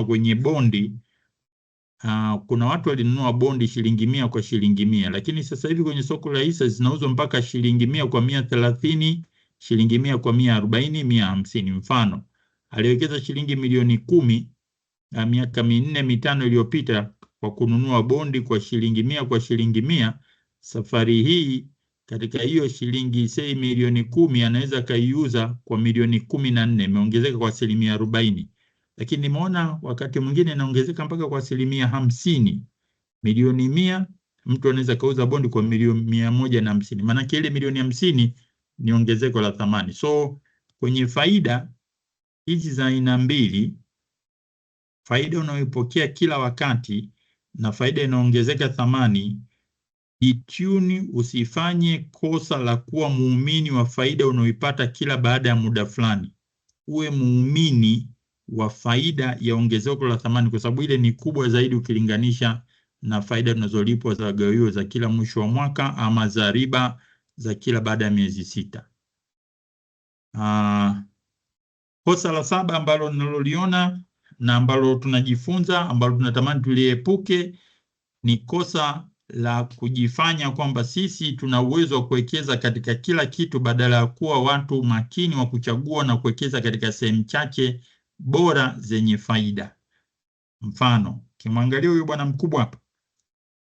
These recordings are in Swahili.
kwenye bondi, kuna watu walinunua bondi shilingi 100 kwa shilingi 100, lakini sasa hivi kwenye soko la hisa zinauzwa mpaka shilingi 100 kwa 130, shilingi 100 kwa 140, 150. Mfano, aliwekeza shilingi milioni 10 miaka 4-5 iliyopita kwa kununua bondi kwa shilingi 100 kwa shilingi 100. Safari hii katika hiyo shilingi sei milioni 10 anaweza kaiuza kwa milioni 14, imeongezeka kwa 40%. Lakini nimeona wakati mwingine inaongezeka mpaka kwa 50%. Milioni 100 mtu anaweza kauza bondi kwa milioni 150. Maana ile milioni 50 ni ongezeko la thamani. So kwenye faida hizi za aina mbili, faida unayoipokea kila wakati na faida inaongezeka thamani, ituni usifanye kosa la kuwa muumini wa faida unayoipata kila baada ya muda fulani. Uwe muumini wa faida ya ongezeko la thamani, kwa sababu ile ni kubwa zaidi ukilinganisha na faida tunazolipwa za gawio za kila mwisho wa mwaka ama za riba za kila baada ya miezi 6. Kosa la 7 ambalo ninaloliona na ambalo tunajifunza, ambalo tunatamani tuliepuke, ni kosa la kujifanya kwamba sisi tuna uwezo wa kuwekeza katika kila kitu badala ya kuwa watu makini wa kuchagua na kuwekeza katika sehemu chache bora zenye faida. Mfano, kimwangalia huyu bwana mkubwa hapa,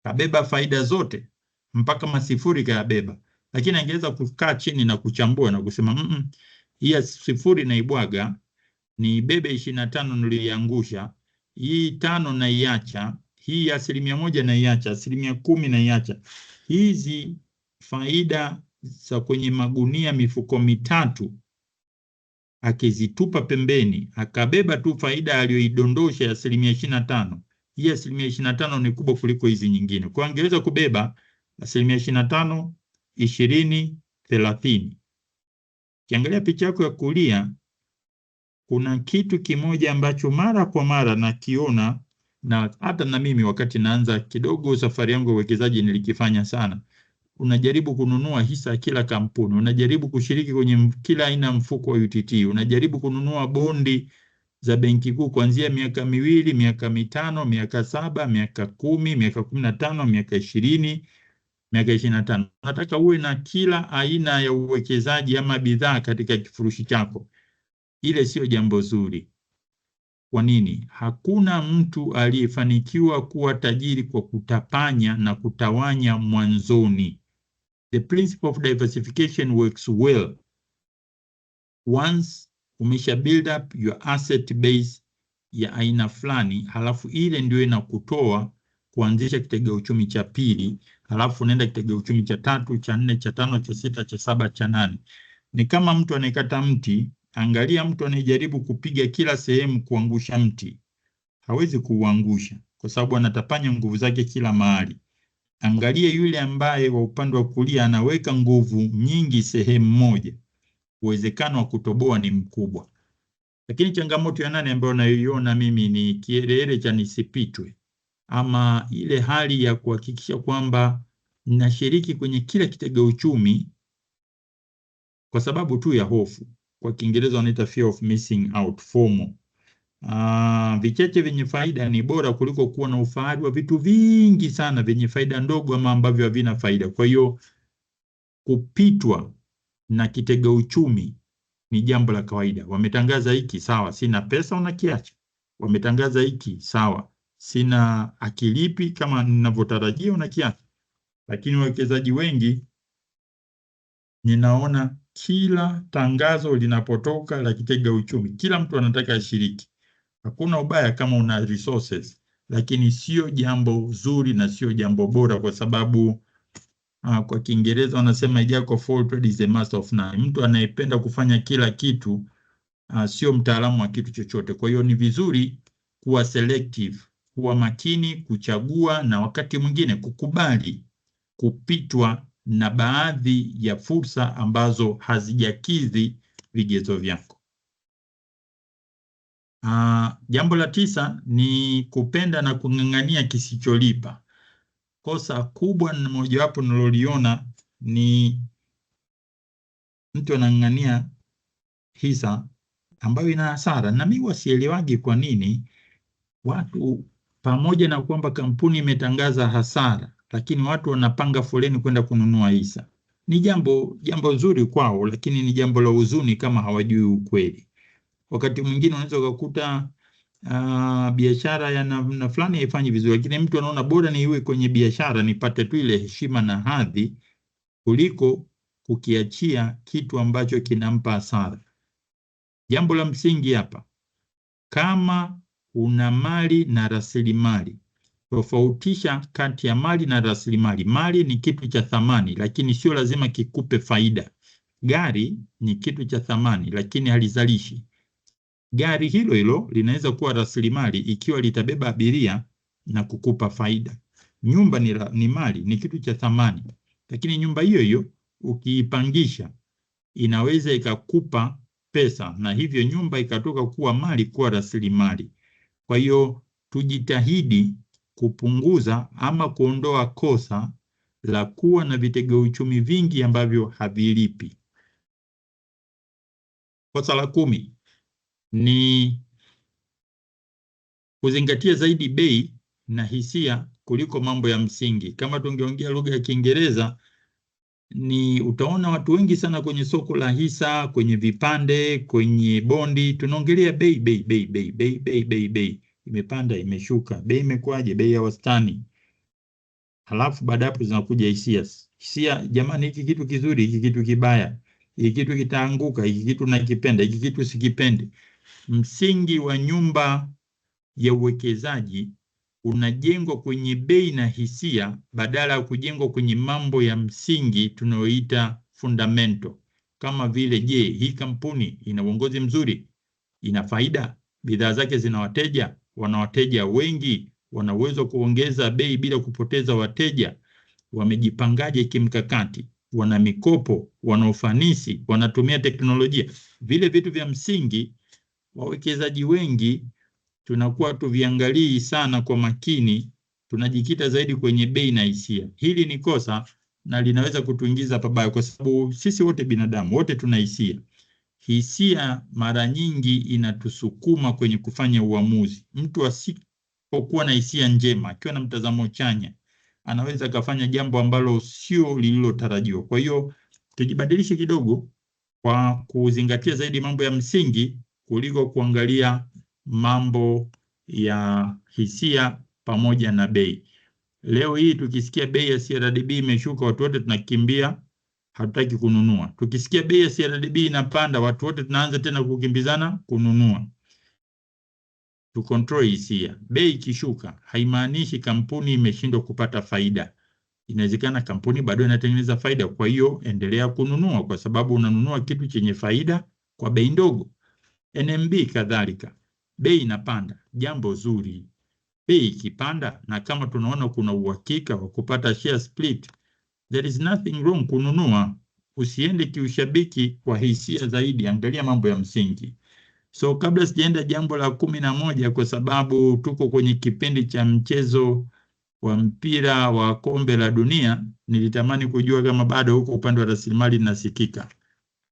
kabeba faida zote mpaka masifuri kayabeba, lakini angeweza kukaa chini na kuchambua na kusema hii ya sifuri naibwaga, ni bebe 25 niliangusha, hii 5 naiacha, hii 1% naiacha, 10% naiacha. Hizi faida za kwenye magunia mifuko 3 akizitupa pembeni, akabeba tu faida aliyoidondosha ya 25%. Hii 25% ni kubwa kuliko hizi nyingine. Kwa angeweza kubeba 25%, 20%, 30%. Kiangalia picha yako ya kulia, kuna kitu kimoja ambacho mara kwa mara nakiona, na hata na mimi wakati naanza kidogo safari yangu ya uwekezaji nilikifanya sana. Unajaribu kununua hisa kila kampuni, unajaribu kushiriki kwenye kila aina mfuko wa UTT, unajaribu kununua bondi za benki kuu kuanzia miaka 2, miaka 5, miaka 7, miaka 10, miaka 15, miaka 20, miaka 25. Nataka uwe na kila aina ya uwekezaji ama bidhaa katika kifurushi chako. Ile sio jambo zuri. Kwa nini? Hakuna mtu aliyefanikiwa kuwa tajiri kwa kutapanya na kutawanya mwanzoni. The principle of diversification works well once umesha build up your asset base ya aina fulani, halafu ile ndio inakutoa kuanzisha kitega uchumi cha pili, halafu unaenda kitega uchumi cha 3, cha 4, cha 5, cha 6, cha 7, cha 8. Ni kama mtu anayekata mti. Angalia mtu anayejaribu kupiga kila sehemu kuangusha mti, hawezi kuuangusha kwa sababu anatapanya nguvu zake kila mahali. Angalia yule ambaye wa upande wa kulia anaweka nguvu nyingi sehemu moja, uwezekano wa kutoboa ni mkubwa. Lakini changamoto ya 8 ambayo naiona mimi ni kielele cha nisipitwe, ama ile hali ya kuhakikisha kwamba ninashiriki kwenye kila kitega uchumi kwa sababu tu ya hofu. Kwa Kiingereza wanaita fear of missing out, FOMO. Vichache vyenye faida ni bora kuliko kuwa na ufahari wa vitu vingi sana vyenye faida ndogo ama ambavyo havina faida. Kwa hiyo kupitwa na kitega uchumi ni jambo la kawaida. Wametangaza hiki, sawa, sina pesa, unakiacha. Wametangaza hiki, sawa, sina akilipi kama ninavyotarajia, unakiacha. Lakini wawekezaji wengi ninaona kila tangazo linapotoka la kitega uchumi, kila mtu anataka ashiriki. Hakuna ubaya kama una resources, lakini sio jambo zuri na sio jambo bora, kwa sababu kwa Kiingereza wanasema jack of all trades is a master of none. Mtu anayependa kufanya kila kitu sio mtaalamu wa kitu chochote. Kwa hiyo ni vizuri kuwa selective, kuwa makini, kuchagua, na wakati mwingine kukubali kupitwa na baadhi ya fursa ambazo hazijakidhi vigezo vyako. Jambo la 9 ni kupenda na kung'ang'ania kisicholipa. Kosa kubwa na mojawapo naloliona ni mtu anang'ang'ania hisa ambayo ina hasara, na mimi wasielewagi kwa nini. watu, pamoja na kwamba kampuni imetangaza hasara, lakini watu wanapanga foleni kwenda kununua hisa. Ni jambo zuri kwao, lakini ni jambo la huzuni kama hawajui ukweli. Wakati mwingine unaweza kukuta biashara ya namna fulani haifanyi vizuri, lakini mtu anaona bora ni iwe kwenye biashara nipate tu ile heshima na hadhi kuliko kukiachia kitu ambacho kinampa hasara. Jambo la msingi hapa, kama una mali na rasilimali, tofautisha kati ya mali na rasilimali. Mali ni kitu cha thamani, lakini sio lazima kikupe faida. Gari ni kitu cha thamani, lakini halizalishi. Gari hilo hilo linaweza kuwa rasilimali ikiwa litabeba abiria na kukupa faida. Nyumba ni mali, ni kitu cha thamani, lakini nyumba hiyo hiyo ukiipangisha inaweza ikakupa pesa, na hivyo nyumba ikatoka kuwa mali kuwa rasilimali. Kwa hiyo tujitahidi kupunguza ama kuondoa kosa la kuwa na vitega uchumi vingi ambavyo havilipi. Kosa la 10 ni kuzingatia zaidi bei na hisia kuliko mambo ya msingi. Kama tungeongea lugha ya Kiingereza, ni utaona watu wengi sana kwenye soko la hisa, kwenye vipande, kwenye bondi, tunaongelea bei. Imepanda, imeshuka, bei imekwaje, bei ya wastani. Halafu baada hapo zinakuja hisia. Hisia, jamani, hiki kitu kizuri, hiki kitu kibaya, hiki kitu kitaanguka, hiki kitu nakipenda, hiki kitu sikipende. Msingi wa nyumba ya uwekezaji unajengwa kwenye bei na hisia badala ya kujengwa kwenye mambo ya msingi tunayoita fundamental. Kama vile, je, hii kampuni ina uongozi mzuri? Ina faida? Bidhaa zake zina wateja? Wana wateja wengi? Wana uwezo kuongeza bei bila kupoteza wateja? Wamejipangaje kimkakati? Wana mikopo? Wana ufanisi? Wanatumia teknolojia? Vile vitu vya msingi wawekezaji wengi tunakuwa tuviangalii sana kwa makini, tunajikita zaidi kwenye bei na hisia. Hili ni kosa na linaweza kutuingiza pabaya, kwa sababu sisi wote binadamu, wote tuna hisia. Hisia mara nyingi inatusukuma kwenye kufanya uamuzi. Mtu asipokuwa na hisia njema, akiwa na mtazamo chanya, anaweza kufanya jambo ambalo sio lililotarajiwa. Kwa hiyo tujibadilishe kidogo kwa kuzingatia zaidi mambo ya msingi kuliko kuangalia mambo ya hisia pamoja na bei. Leo hii tukisikia bei ya CRDB imeshuka, watu wote tunakimbia, hatutaki kununua. Tukisikia bei ya CRDB inapanda, watu wote tunaanza tena kukimbizana kununua. To control hisia. Bei ikishuka haimaanishi kampuni imeshindwa kupata faida. Inawezekana kampuni bado inatengeneza faida, kwa hiyo endelea kununua kwa sababu unanunua kitu chenye faida kwa bei ndogo. NMB kadhalika, bei inapanda, jambo zuri. Bei ikipanda na kama tunaona kuna uhakika wa kupata share split, there is nothing wrong kununua. Usiende kiushabiki kwa hisia zaidi, angalia mambo ya msingi. So kabla sijaenda jambo la 11, kwa sababu tuko kwenye kipindi cha mchezo wa mpira wa kombe la dunia, nilitamani kujua kama bado huko upande wa rasilimali nasikika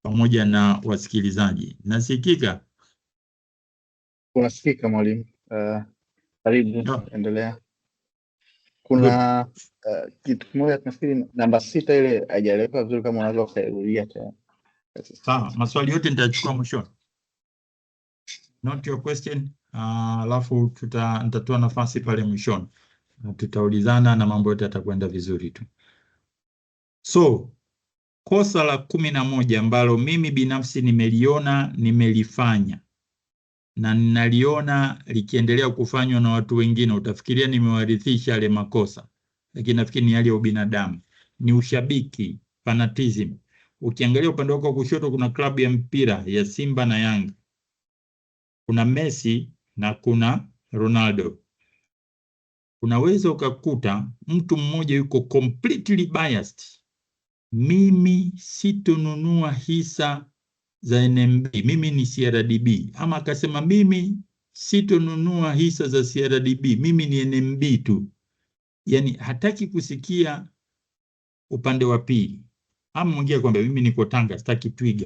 pamoja na wasikilizaji. Nasikika? Unasikika mwalimu. Karibu, endelea. Kuna kitu kimoja tunafikiri namba 6 ile haijaeleweka vizuri, kama unaweza kurudia tena. Sawa, maswali yote nitachukua mwishoni. Not your question. Alafu nitatoa nafasi pale mwishoni. Tutaulizana na mambo yote yatakwenda vizuri tu. So, kosa la 11 ambalo mimi binafsi nimelifanya na ninaliona likiendelea kufanywa na watu wengine, utafikiria nimewarithisha yale makosa, lakini nafikiri ni hali ya ubinadamu. Ni ushabiki, fanatism. Ukiangalia upande wako kushoto kuna klabu ya mpira ya Simba na Yanga. Kuna Messi na kuna Ronaldo. Unaweza ukakuta mtu mmoja yuko completely biased. Mimi sitonunua hisa za NMB, mimi ni CRDB. Ama akasema mimi sitonunua hisa za CRDB, mimi ni NMB tu. Yani hataki kusikia upande wa pili. Ama mwingine kwamba mimi niko Tanga, sitaki Twiga.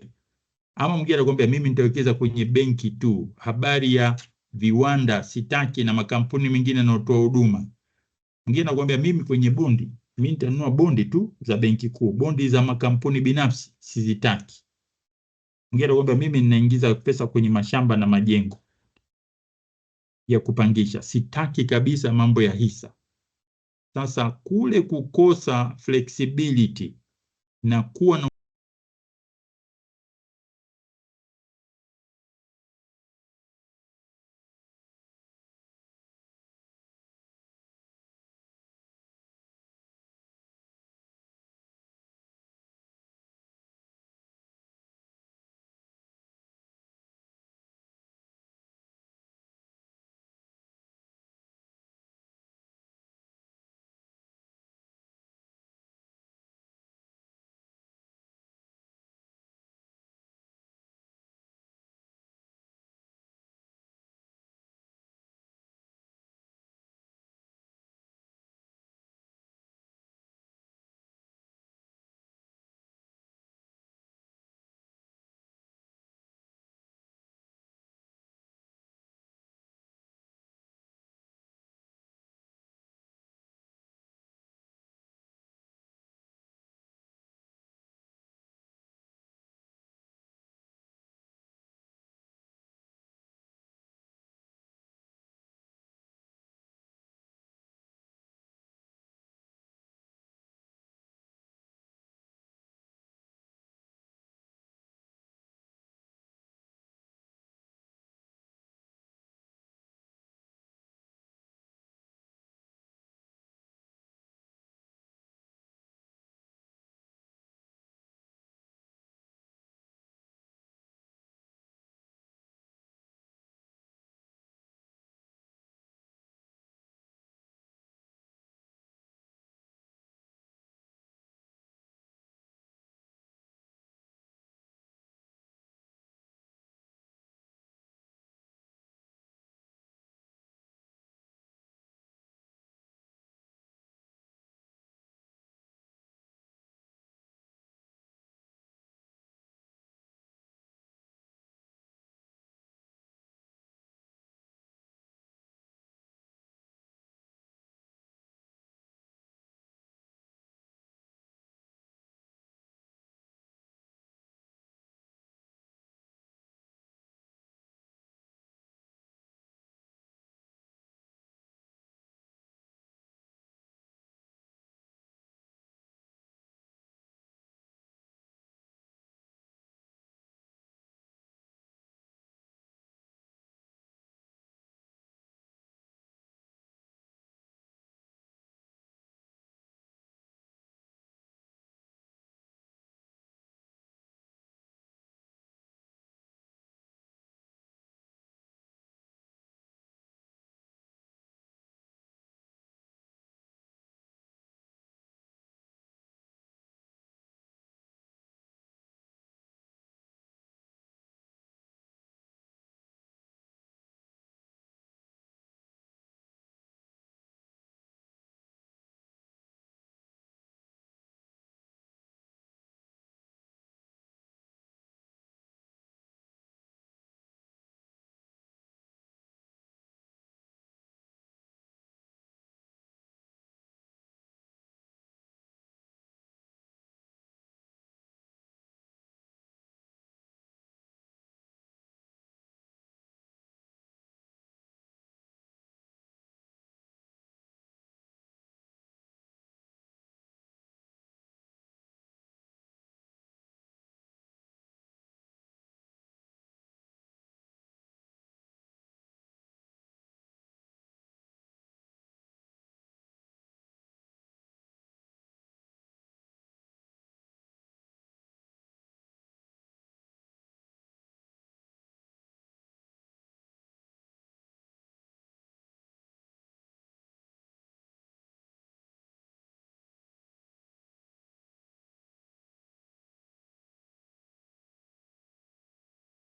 Ama mwingine anakuambia mimi nitawekeza kwenye benki tu. Habari ya viwanda sitaki, na makampuni mengine yanayotoa huduma. Mwingine anakuambia mimi kwenye bondi, mimi nitanunua bondi tu za benki kuu, bondi za makampuni binafsi sizitaki. Mwingine anakuambia mimi ninaingiza pesa kwenye mashamba na majengo ya kupangisha, sitaki kabisa mambo ya hisa. Sasa kule kukosa flexibility na kuwa na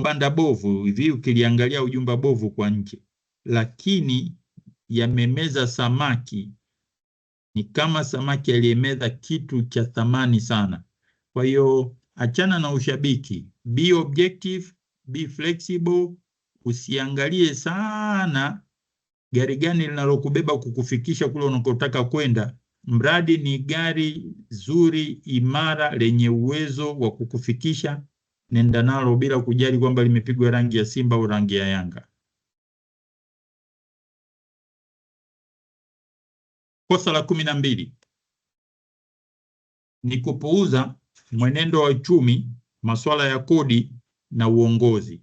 banda bovu hivi, ukiliangalia ujumba bovu kwa nje, lakini yamemeza samaki, ni kama samaki aliyemeza kitu cha thamani sana. Kwa hiyo achana na ushabiki, be objective, be flexible, usiangalie sana gari gani linalokubeba kukufikisha kule unakotaka kwenda, mradi ni gari zuri, imara, lenye uwezo wa kukufikisha, nenda nalo bila kujali kwamba limepigwa rangi ya Simba au rangi ya Yanga. Kosa la 12 ni kupuuza mwenendo wa uchumi, masuala ya kodi na uongozi.